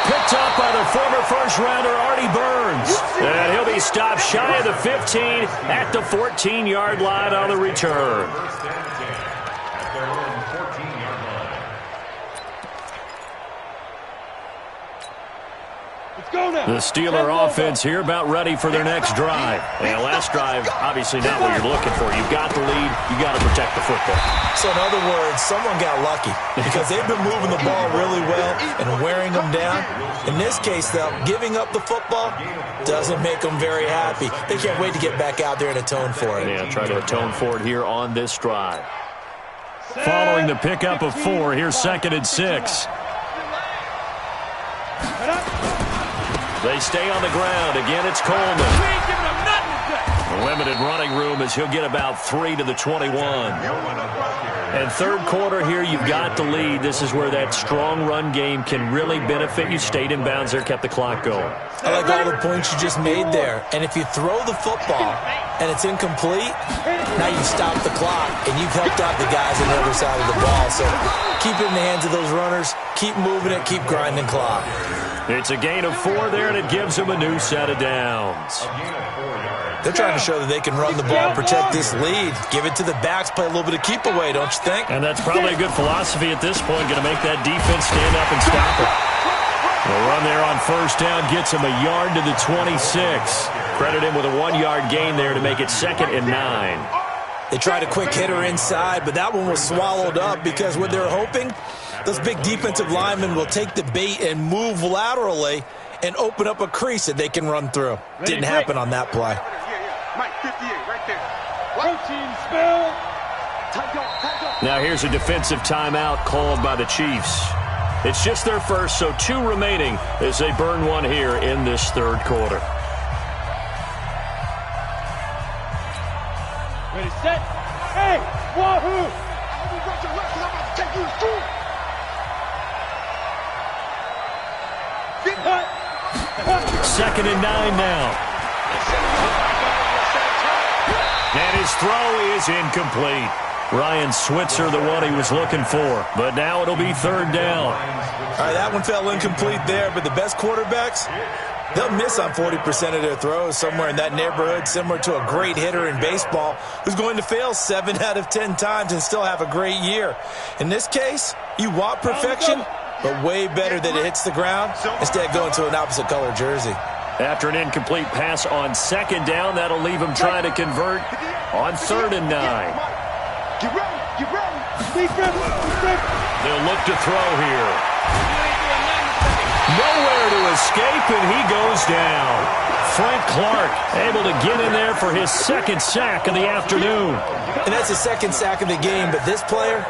Picked up by the former first-rounder Artie Burns. And he'll be stopped shy of the 15 at the 14-yard line on the return. The Steeler offense here about ready for their next drive. And last drive, obviously not what you're looking for. You've got the lead. You've got to protect the football. So in other words, someone got lucky because they've been moving the ball really well and wearing them down. In this case, though, giving up the football doesn't make them very happy. They can't wait to get back out there and atone for it. Yeah, try to atone for it here on this drive. Following the pickup of 4, here's 2nd and 6. They stay on the ground. Again, it's Coleman. Limited running room as he'll get about 3 to the 21. And third quarter here, you've got the lead. This is where that strong run game can really benefit you. Stayed in bounds there, kept the clock going. I like all the points you just made there. And if you throw the football and it's incomplete, now you stop the clock, and you've helped out the guys on the other side of the ball. So keep it in the hands of those runners. Keep moving it. Keep grinding clock. It's a gain of 4 there, and it gives them a new set of downs. They're trying to show that they can run the ball and protect this lead. Give it to the backs, play a little bit of keep away, don't you think? And that's probably a good philosophy at this point, going to make that defense stand up and stop it. The run there on first down gets him a yard to the 26. Credit him with a 1-yard gain there to make it 2nd and 9. They tried a quick hitter inside, but that one was swallowed up because what they're hoping, those big defensive linemen will take the bait and move laterally and open up a crease that they can run through. Didn't happen on that play. Mike, 58, right there. Protein spill. Now here's a defensive timeout called by the Chiefs. It's just their first, so 2 remaining as they burn one here in this third quarter. Ready, set. Hey, wahoo! I'm about to take you through. Second and 9 now. And his throw is incomplete. Ryan Switzer, the one he was looking for. But now it'll be third down. All right, that one fell incomplete there, but the best quarterbacks, they'll miss on 40% of their throws, somewhere in that neighborhood, similar to a great hitter in baseball who's going to fail 7 out of 10 times and still have a great year. In this case, you want perfection, but way better that it hits the ground instead of going to an opposite color jersey. After an incomplete pass on second down, that'll leave him trying to convert on 3rd and 9. Get ready, get ready. They'll look to throw here. Nowhere to escape, and he goes down. Frank Clark able to get in there for his 2nd sack of the afternoon. And that's his 2nd sack of the game, but this player,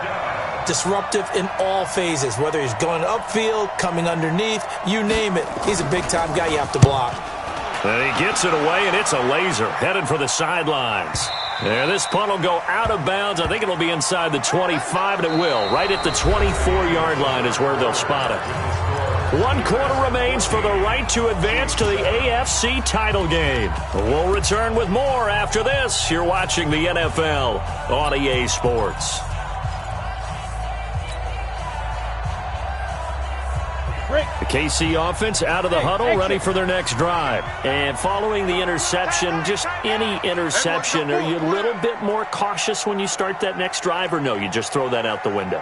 disruptive in all phases, whether he's going upfield, coming underneath, you name it. He's a big-time guy you have to block. And he gets it away, and it's a laser headed for the sidelines. Yeah, this punt will go out of bounds. I think it'll be inside the 25, and it will. Right at the 24-yard line is where they'll spot it. 1 quarter remains for the right to advance to the AFC title game. We'll return with more after this. You're watching the NFL on EA Sports. The KC offense out of the huddle, ready for their next drive. And following the interception, just any interception, are you a little bit more cautious when you start that next drive, or no, you just throw that out the window?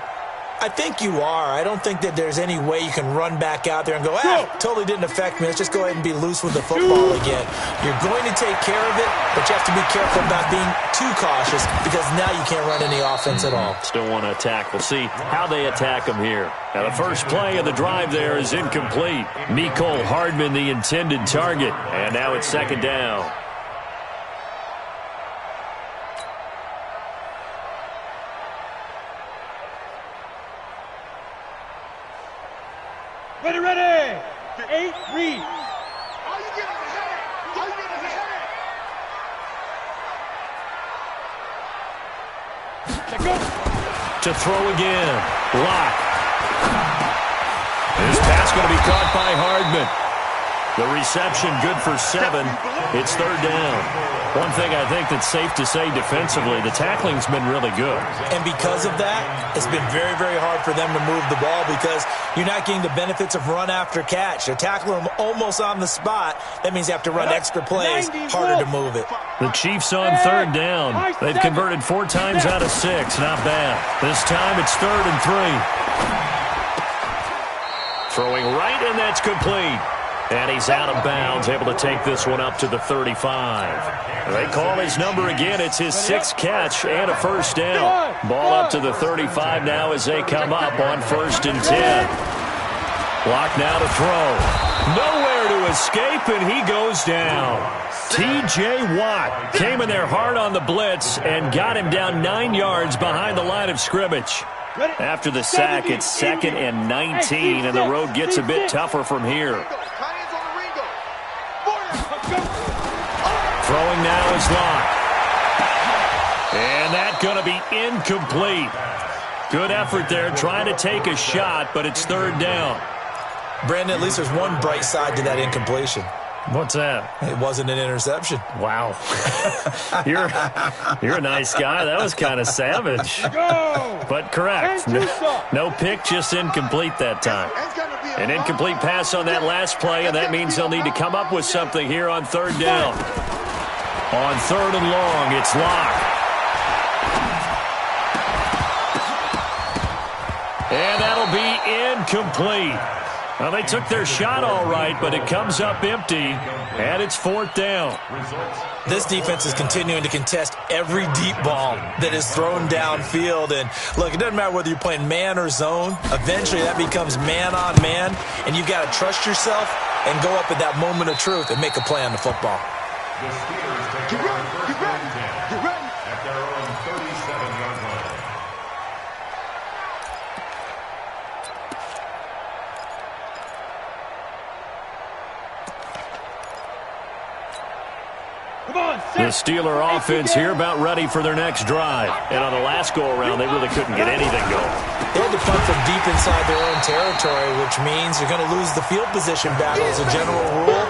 I think you are. I don't think that there's any way you can run back out there and go, totally didn't affect me. Let's just go ahead and be loose with the football again. You're going to take care of it, but you have to be careful about being too cautious because now you can't run any offense at all. Still want to attack. We'll see how they attack them here. Now, the first play of the drive there is incomplete. Mecole Hardman, the intended target. And now it's 2nd down. Ready, ready. 8, read. All you get is a headache. All you get is a headache. Check go. To throw again. Lock. This pass going to be caught by Hardman. The reception good for 7. It's 3rd down. One thing I think that's safe to say defensively, the tackling's been really good. And because of that, it's been very, very hard for them to move the ball because you're not getting the benefits of run after catch. They're tackling them almost on the spot. That means you have to run extra plays, harder to move it. The Chiefs on 3rd down. They've converted 4 times out of 6. Not bad. This time it's 3rd and 3. Throwing right, and that's complete. And he's out of bounds, able to take this one up to the 35. They call his number again. It's his 6th catch and a 1st down. Ball up to the 35 now as they come up on 1st and 10. Block now to throw. Nowhere to escape, and he goes down. T.J. Watt came in there hard on the blitz and got him down 9 yards behind the line of scrimmage. After the sack, it's 2nd and 19, and the road gets a bit tougher from here. Throwing now is Locke. And that's going to be incomplete. Good effort there, trying to take a shot, but it's third down. Brandon, at least there's one bright side to that incompletion. What's that? It wasn't an interception. Wow. You're a nice guy. That was kind of savage. But correct. No pick, just incomplete that time. An incomplete pass on that last play, and that means they'll need to come up with something here on third down. On third and long, it's Locke. And that'll be incomplete. Well, they took their shot all right, but it comes up empty, and it's fourth down. This defense is continuing to contest every deep ball that is thrown downfield. And, look, it doesn't matter whether you're playing man or zone. Eventually, that becomes man on man, and you've got to trust yourself and go up at that moment of truth and make a play on the football. The Steelers take over first and 10 at their own 37-yard line. The Steeler offense here about ready for their next drive. And on the last go-around, they really couldn't get anything going. They had to punt from deep inside their own territory, which means you're going to lose the field position battle as a general rule.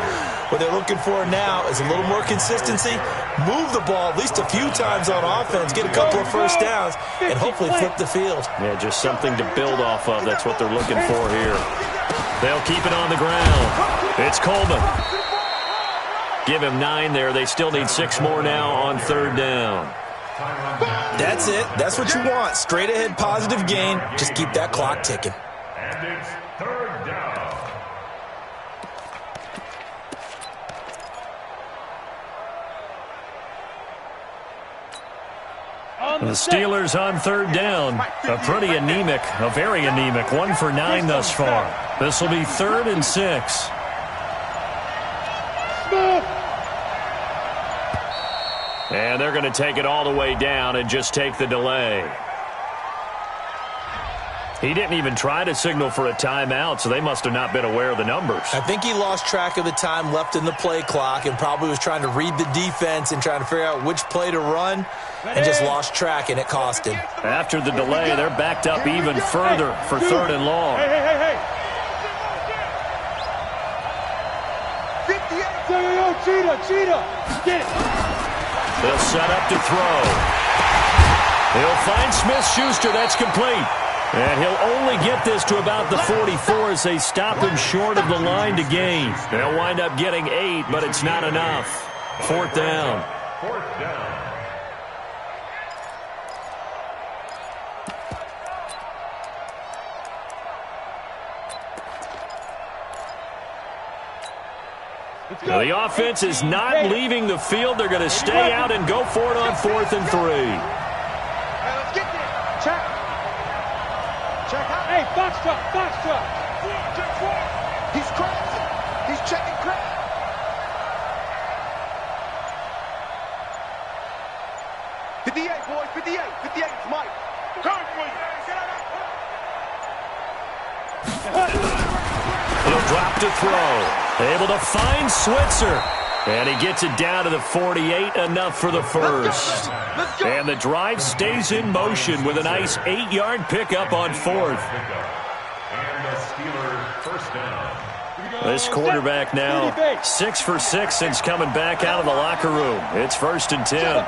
What they're looking for now is a little more consistency, move the ball at least a few times on offense, get a couple of first downs, and hopefully flip the field. Yeah, just something to build off of. That's what they're looking for here. They'll keep it on the ground. It's Coleman. Give him 9 there. They still need 6 more now on third down. That's it. That's what you want. Straight ahead positive gain. Just keep that clock ticking. And it's third down. The Steelers on third down. A pretty anemic, a very anemic 1 for 9 thus far. This will be 3rd and 6. And they're going to take it all the way down and just take the delay. He didn't even try to signal for a timeout, so they must have not been aware of the numbers. I think he lost track of the time left in the play clock and probably was trying to read the defense and trying to figure out which play to run and just lost track, and it cost him. After the delay, they're backed up even further for third and long. Hey. Cheetah. Get it. They'll set up to throw. He'll find Smith-Schuster. That's complete. And he'll only get this to about the 44 as they stop him short of the line to gain. They'll wind up getting 8, but it's not enough. Fourth down. Fourth down. Now the offense is not leaving the field. They're going to stay out and go for it on 4th and 3. Hey, let's get there. Check. Hey, Foxtrot. He's crossing. He's checking crap. Boys, 58. It's Mike. Come, He'll drop to throw. Able to find Switzer. And he gets it down to the 48, enough for the first. And the drive stays in motion with a nice 8-yard pickup on 4th. And the Steeler first down. This quarterback now 6 for 6 since coming back out of the locker room. It's 1st and 10.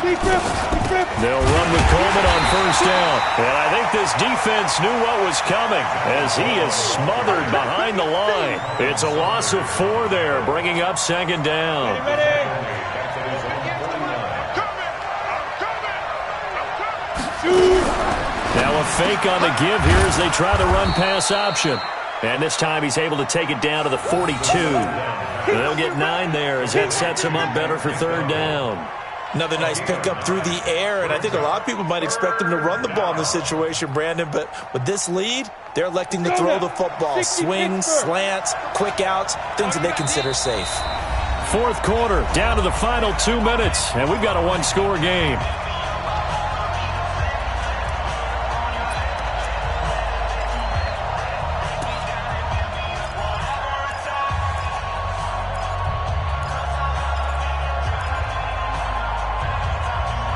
They'll run with Coleman on first down. And I think this defense knew what was coming as he is smothered behind the line. It's a loss of 4 there, bringing up 2nd down. Now a fake on the give here as they try the run-pass option. And this time he's able to take it down to the 42. They'll get 9 there as that sets him up better for 3rd down. Another nice pickup through the air, and I think a lot of people might expect him to run the ball in this situation, Brandon, but with this lead, they're electing to throw the football. Swings, slants, quick outs, things that they consider safe. 4th quarter, down to the final 2 minutes, and we've got a 1-score game.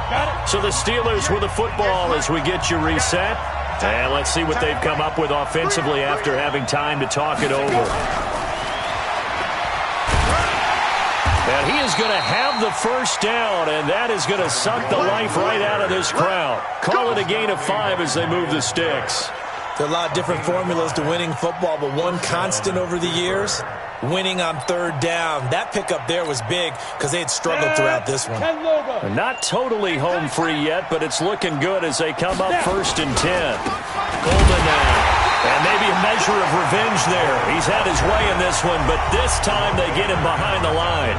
Got it. So the Steelers with the football as we get you reset. And let's see what they've come up with offensively after having time to talk it over. And he is going to have the first down, and that is going to suck the life right out of this crowd. Call it a gain of 5 as they move the sticks. There are a lot of different formulas to winning football, but one constant over the years, winning on third down. That pickup there was big because they had struggled throughout this one. Not totally home free yet, but it's looking good as they come up 1st and 10. Coleman now. And maybe a measure of revenge there. He's had his way in this one, but this time they get him behind the line.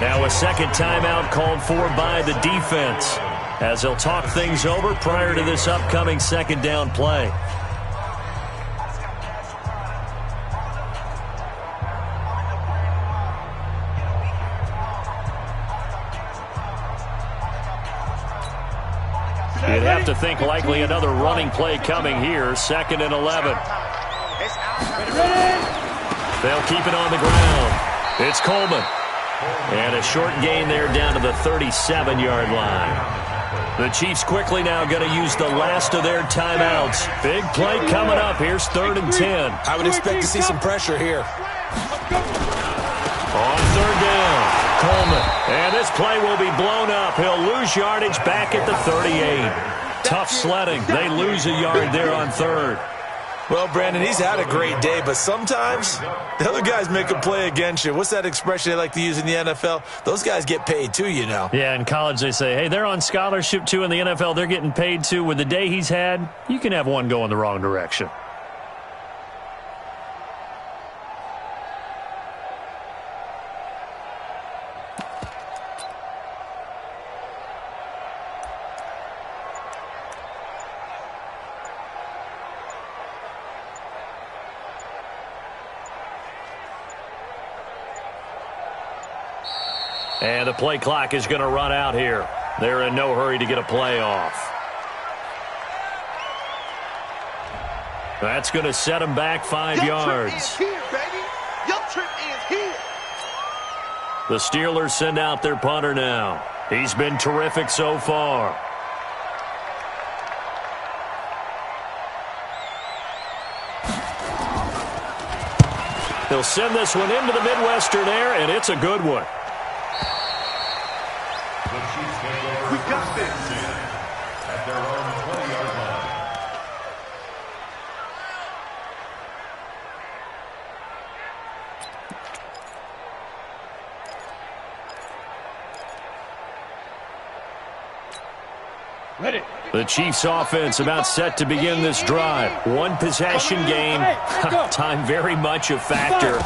Now a second timeout called for by the defense as they'll talk things over prior to this upcoming second down play. You'd have to think likely another running play coming here. 2nd and 11. They'll keep it on the ground. It's Coleman. And a short gain there down to the 37-yard line. The Chiefs quickly now going to use the last of their timeouts. Big play coming up. Here's 3rd and 10. I would expect to see some pressure here. On 3rd down, Coleman. And this play will be blown up. He'll lose yardage back at the 38. Tough sledding. They lose a yard there on 3rd. Well, Brandon, he's had a great day, but sometimes the other guys make a play against you. What's that expression they like to use in the NFL? Those guys get paid too, you know. Yeah, in college they say, hey, they're on scholarship too. In the NFL, they're getting paid too. With the day he's had, you can have one go in the wrong direction. And the play clock is going to run out here. They're in no hurry to get a play off. That's going to set them back 5 yards. Here, baby. Your trip is here. The Steelers send out their punter now. He's been terrific so far. He'll send this one into the Midwestern air, and it's a good one. We got this. At their own 20-yard line. Ready. The Chiefs offense about set to begin this drive. One possession game. Time very much a factor.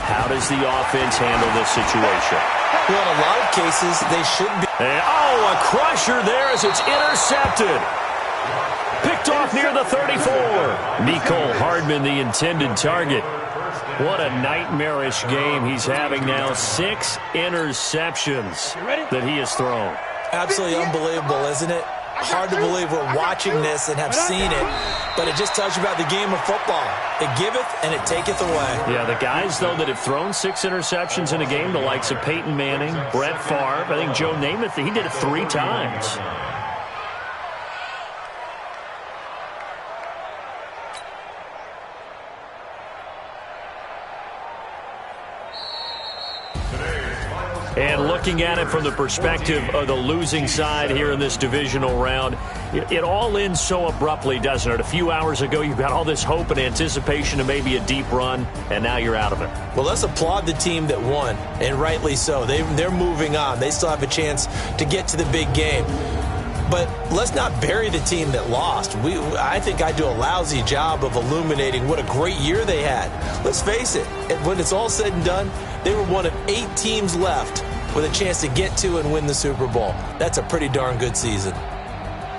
How does the offense handle this situation? Well, in a lot of cases, they should be. And, a crusher there as it's intercepted. Picked off near the 34. Mecole Hardman, the intended target. What a nightmarish game he's having now. 6 interceptions that he has thrown. Absolutely unbelievable, isn't it? Hard to believe we're watching this and have seen it, but it just tells you about the game of football. It giveth and it taketh away. Yeah, the guys, though, that have thrown 6 interceptions in a game, the likes of Peyton Manning, Brett Favre, I think Joe Namath, he did it 3 times. And looking at it from the perspective of the losing side here in this divisional round, it all ends so abruptly, doesn't it? A few hours ago, you've got all this hope and anticipation of maybe a deep run, and now you're out of it. Well, let's applaud the team that won, and rightly so. They're moving on. They still have a chance to get to the big game. But let's not bury the team that lost. I think I do a lousy job of illuminating what a great year they had. Let's face it, when it's all said and done, they were one of 8 teams left with a chance to get to and win the Super Bowl. That's a pretty darn good season.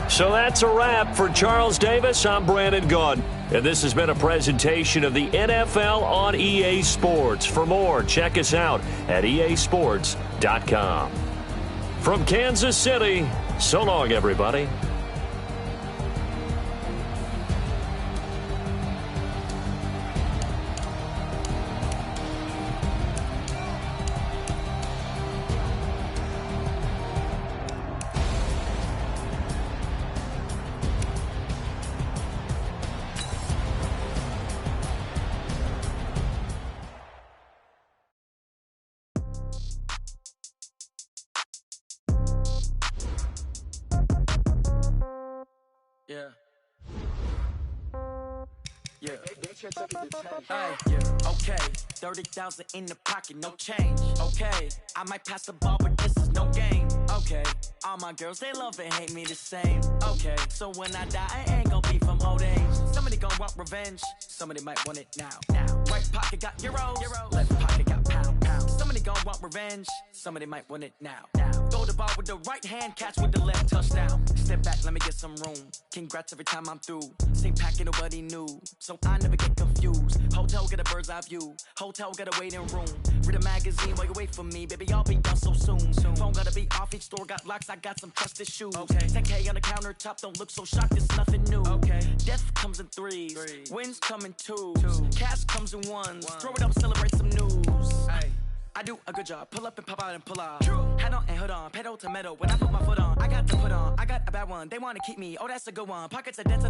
So that's a wrap for Charles Davis. I'm Brandon Gunn, and this has been a presentation of the NFL on EA Sports. For more, check us out at easports.com. From Kansas City, so long, everybody. Yeah. Yeah. Hey, yeah. Okay. 30,000 in the pocket, no change. Okay. I might pass the ball, but this is no game. Okay. All my girls, they love and hate me the same. Okay. So when I die, I ain't gon' be from old age. Somebody gon' want revenge. Somebody might want it now. Right pocket got euros. Left pocket got pound. Somebody gon' want revenge. Somebody might want it now. Throw the ball with the right hand, catch with the left, touchdown. Step back, let me get some room. Congrats every time I'm through. Same packet, nobody knew. So I never get confused. Hotel get a bird's eye view. Hotel got a waiting room. Read a magazine while you wait for me. Baby, I'll be done so soon. Phone gotta be off, each store got locks. I got some trusted shoes. 10K on the countertop, don't look so shocked, it's nothing new. Death comes in threes. Wins come in twos. Cash comes in ones. Throw it up, celebrate some news. I do a good job. Pull up and pop out and pull out. Head on and hood on. Pedal to metal. When I put my foot on, I got to put on. I got a bad one. They want to keep me. Oh, that's a good one. Pockets are dense.